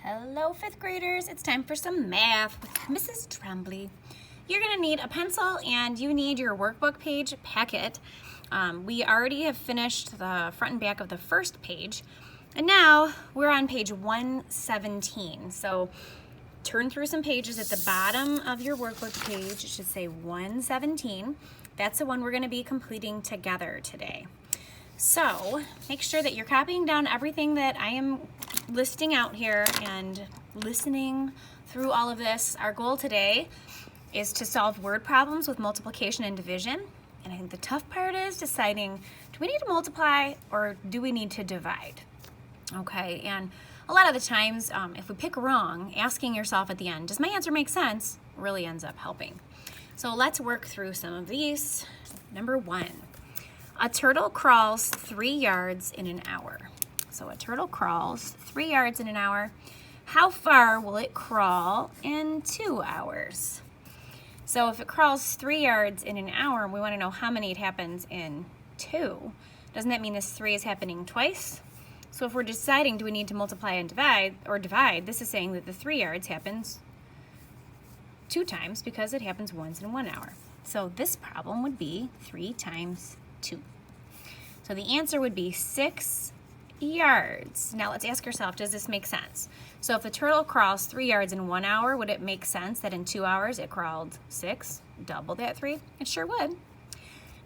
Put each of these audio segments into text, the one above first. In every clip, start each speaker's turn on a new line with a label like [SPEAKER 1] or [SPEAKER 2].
[SPEAKER 1] Hello, fifth graders. It's time for some math with Mrs. Tremblay. You're gonna need a pencil and you need your workbook page packet. We already have finished the front and back of the first page, and now we're on page 117. So turn through some pages at the bottom of your workbook page. It should say 117. That's the one we're gonna be completing together today. So make sure that you're copying down everything that I am listing out here and listening through all of this. Our goal today is to solve word problems with multiplication and division. And I think the tough part is deciding, do we need to multiply or do we need to divide? Okay, and a lot of the times, if we pick wrong, asking yourself at the end, does my answer make sense, really ends up helping. So let's work through some of these. Number one. A turtle crawls 3 yards in an hour. So a turtle crawls 3 yards in an hour. How far will it crawl in 2 hours? So if it crawls 3 yards in an hour, we want to know how many it happens in 2. Doesn't that mean this 3 is happening twice? So if we're deciding, do we need to multiply and divide, this is saying that the 3 yards happens 2 times because it happens once in 1 hour. So this problem would be 3 times 2. So the answer would be 6 yards. Now let's ask yourself, does this make sense? So if the turtle crawls 3 yards in 1 hour, would it make sense that in 2 hours it crawled 6? Double that 3? It sure would.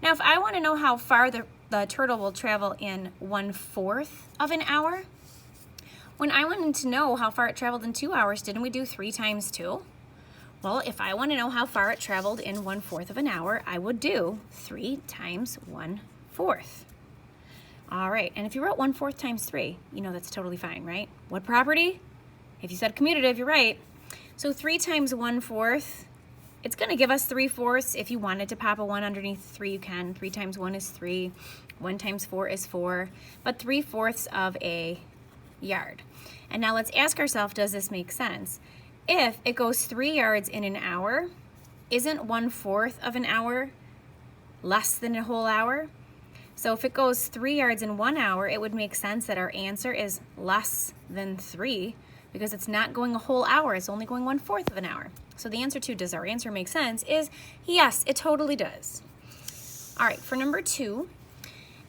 [SPEAKER 1] Now if I want to know how far the turtle will travel in 1/4 of an hour, when I wanted to know how far it traveled in 2 hours, didn't we do 3 times 2? Well, if I want to know how far it traveled in 1/4 of an hour, I would do 3 times 1/4. All right, and if you wrote 1/4 times 3, you know that's totally fine, right? What property? If you said commutative, you're right. So 3 times 1/4, it's going to give us 3/4. If you wanted to pop a 1 underneath 3, you can. 3 times 1 is 3. 1 times 4 is 4. But 3/4 of a yard. And now let's ask ourselves, does this make sense? If it goes 3 yards in an hour, isn't 1/4 of an hour less than a whole hour? So if it goes 3 yards in 1 hour, it would make sense that our answer is less than 3 because it's not going a whole hour, it's only going 1/4 of an hour. So the answer to, does our answer make sense, is yes, it totally does. All right, for number 2,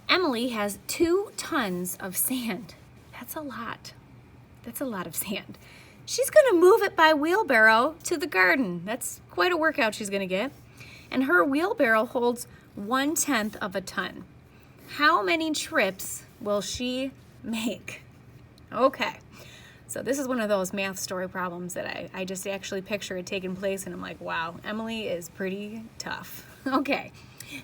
[SPEAKER 1] Emily has 2 tons of sand. That's a lot. That's a lot of sand. She's gonna move it by wheelbarrow to the garden. That's quite a workout she's gonna get. And her wheelbarrow holds 1/10 of a ton. How many trips will she make? Okay, so this is one of those math story problems that I just actually picture it taking place and I'm like, wow, Emily is pretty tough. Okay,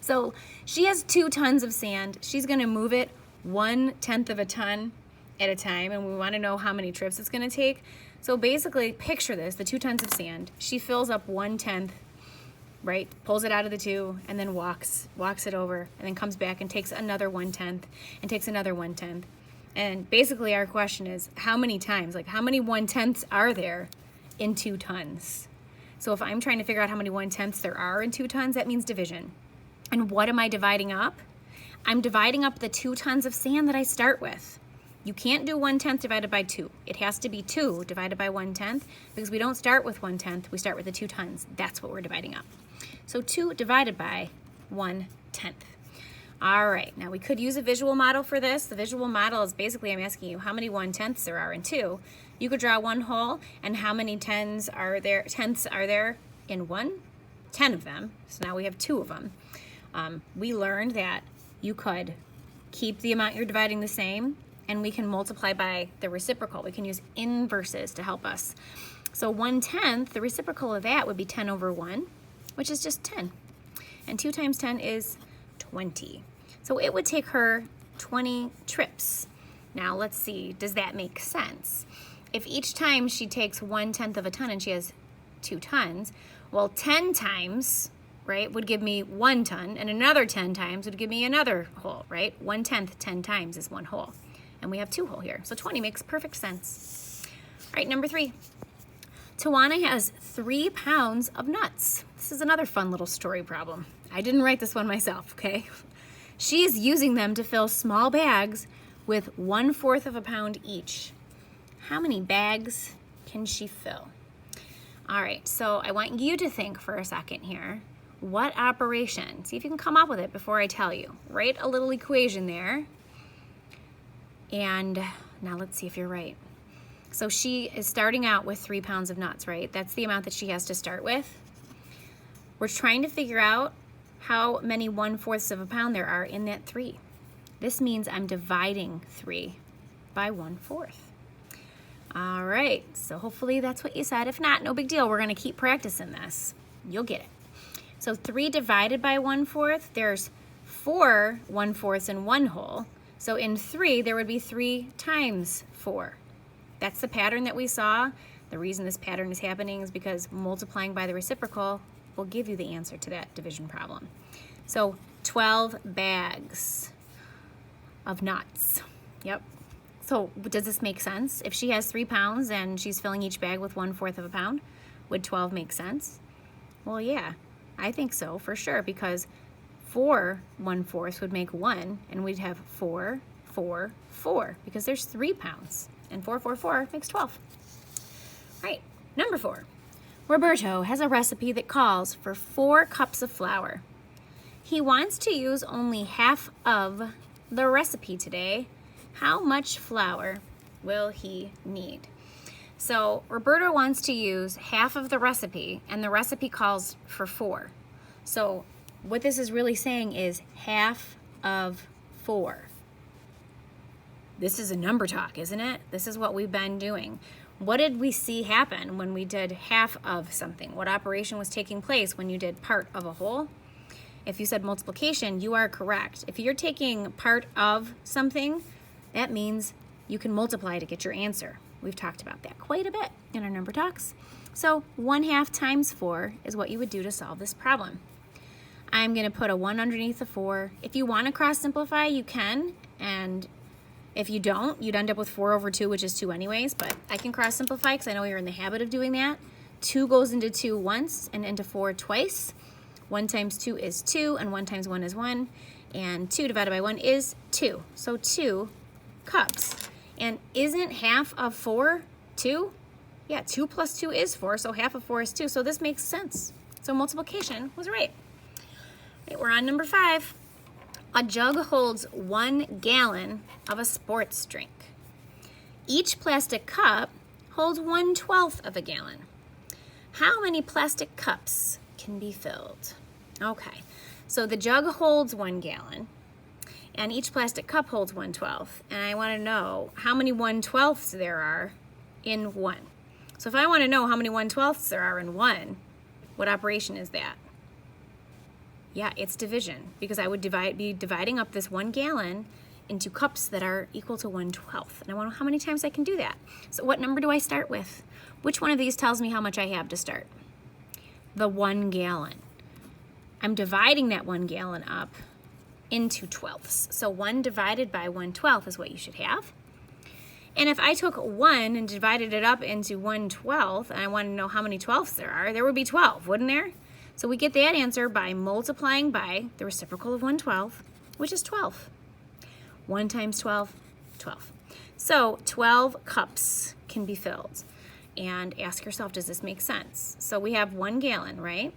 [SPEAKER 1] so she has 2 tons of sand. She's gonna move it 1/10 of a ton at a time, and we wanna know how many trips it's gonna take. So basically, picture this, the 2 tons of sand. She fills up 1/10, right? Pulls it out of the 2 and then walks it over and then comes back and takes another 1/10 and takes another 1/10. And basically our question is, how many times, like how many 1/10ths are there in 2 tons? So if I'm trying to figure out how many 1/10ths there are in 2 tons, that means division. And what am I dividing up? I'm dividing up the 2 tons of sand that I start with. You can't do 1/10 divided by 2. It has to be 2 divided by 1/10 because we don't start with 1/10, we start with the 2 tons. That's what we're dividing up. So 2 divided by 1/10. All right, now we could use a visual model for this. The visual model is basically, I'm asking you how many 1/10ths there are in 2. You could draw one hole, and how many tenths are there in 1? 10 of them, so now we have 2 of them. We learned that you could keep the amount you're dividing the same, and we can multiply by the reciprocal. We can use inverses to help us. So 1/10, the reciprocal of that would be 10 over 1, which is just 10. And 2 times 10 is 20. So it would take her 20 trips. Now let's see, does that make sense? If each time she takes 1/10 of a ton and she has 2 tons, well, 10 times, right, would give me 1 ton, and another 10 times would give me another whole, right? 1/10 10 times is 1 whole. And we have 2 whole here. So 20 makes perfect sense. All right, number 3. Tawana has 3 pounds of nuts. This is another fun little story problem. I didn't write this one myself, okay? She is using them to fill small bags with 1/4 of a pound each. How many bags can she fill? All right, so I want you to think for a second here. What operation? See if you can come up with it before I tell you. Write a little equation there. And now let's see if you're right. So she is starting out with 3 pounds of nuts, right? That's the amount that she has to start with. We're trying to figure out how many 1/4 of a pound there are in that 3. This means I'm dividing 3 by 1/4. All right, so hopefully that's what you said. If not, no big deal. We're gonna keep practicing this. You'll get it. So 3 divided by 1/4, there's 4 1/4 in one whole. So in 3, there would be 3 times 4. That's the pattern that we saw. The reason this pattern is happening is because multiplying by the reciprocal will give you the answer to that division problem. So 12 bags of nuts. Yep. So does this make sense? If she has 3 pounds and she's filling each bag with 1/4 of a pound, would 12 make sense? Well, yeah, I think so for sure, because 4 1/4 would make 1, and we'd have 4, 4, 4, because there's 3 pounds, and 4, 4, 4 makes 12. All right, number 4. Roberto has a recipe that calls for 4 cups of flour. He wants to use only half of the recipe today. How much flour will he need? So Roberto wants to use half of the recipe, and the recipe calls for 4. So what this is really saying is half of 4. This is a number talk, isn't it? This is what we've been doing. What did we see happen when we did half of something? What operation was taking place when you did part of a whole? If you said multiplication, you are correct. If you're taking part of something, that means you can multiply to get your answer. We've talked about that quite a bit in our number talks. So 1/2 times 4 is what you would do to solve this problem. I'm gonna put a 1 underneath the 4. If you wanna cross simplify, you can, and if you don't, you'd end up with 4/2, which is 2 anyways, but I can cross simplify because I know you're in the habit of doing that. 2 goes into 2 once and into 4 twice. 1 times 2 is 2, and 1 times 1 is 1, and 2 divided by 1 is 2. So 2 cups. And isn't half of 4 2? Yeah, 2 plus 2 is 4, so half of 4 is 2, so this makes sense. So multiplication was right. Okay, we're on number 5. A jug holds 1 gallon of a sports drink. Each plastic cup holds 1/12 of a gallon. How many plastic cups can be filled? Okay, so the jug holds 1 gallon, and each plastic cup holds 1/12, and I want to know how many 1/12ths there are in 1. So if I want to know how many 1/12ths there are in 1, what operation is that? Yeah, it's division, because I would be dividing up this 1 gallon into cups that are equal to 1/12, and I want to know how many times I can do that. So what number do I start with? Which one of these tells me how much I have to start? The 1 gallon. I'm dividing that 1 gallon up into 12ths. So 1 divided by 1/12 is what you should have. And if I took 1 and divided it up into 1/12, and I want to know how many 12ths there would be 12, wouldn't there? So we get that answer by multiplying by the reciprocal of 1/12, which is 12. 1 times 12, 12. So 12 cups can be filled. And ask yourself, does this make sense? So we have 1 gallon, right?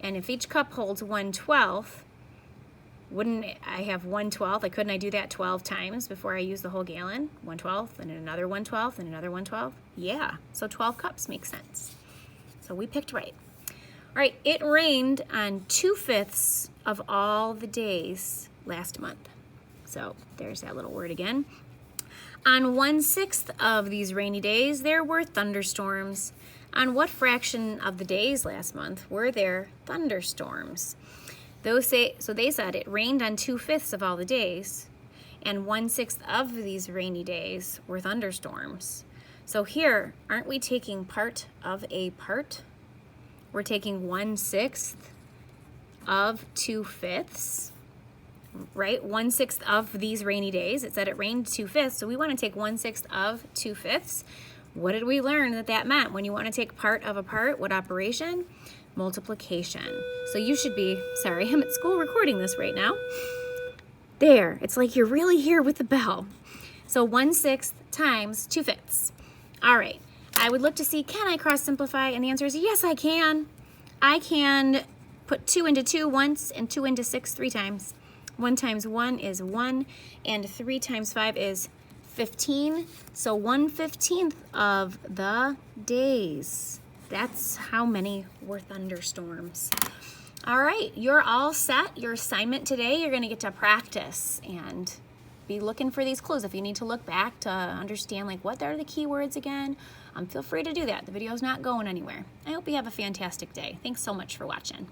[SPEAKER 1] And if each cup holds 1/12, wouldn't I have 1/12? Couldn't I do that 12 times before I use the whole gallon? 1/12, and another 1/12, and another 1/12? Yeah, so 12 cups makes sense. So we picked right. All right, it rained on 2/5 of all the days last month. So there's that little word again. On 1/6 of these rainy days, there were thunderstorms. On what fraction of the days last month were there thunderstorms? So they said it rained on 2/5 of all the days, and 1/6 of these rainy days were thunderstorms. So here, aren't we taking part of a part? We're taking 1/6 of 2/5, right? 1/6 of these rainy days. It said it rained 2/5, so we want to take 1/6 of 2/5. What did we learn that meant? When you want to take part of a part, what operation? Multiplication. So you should be, sorry, I'm at school recording this right now. There, it's like you're really here with the bell. So 1/6 times 2/5. All right, I would look to see, can I cross simplify? And the answer is yes, I can. I can put 2 into 2 once and 2 into 6 3 times. 1 times 1 is 1, and 3 times 5 is 15. So 1/15 of the days. That's how many were thunderstorms. All right, you're all set. Your assignment today, you're gonna get to practice and be looking for these clues. If you need to look back to understand like what are the key words again, feel free to do that. The video's not going anywhere. I hope you have a fantastic day. Thanks so much for watching.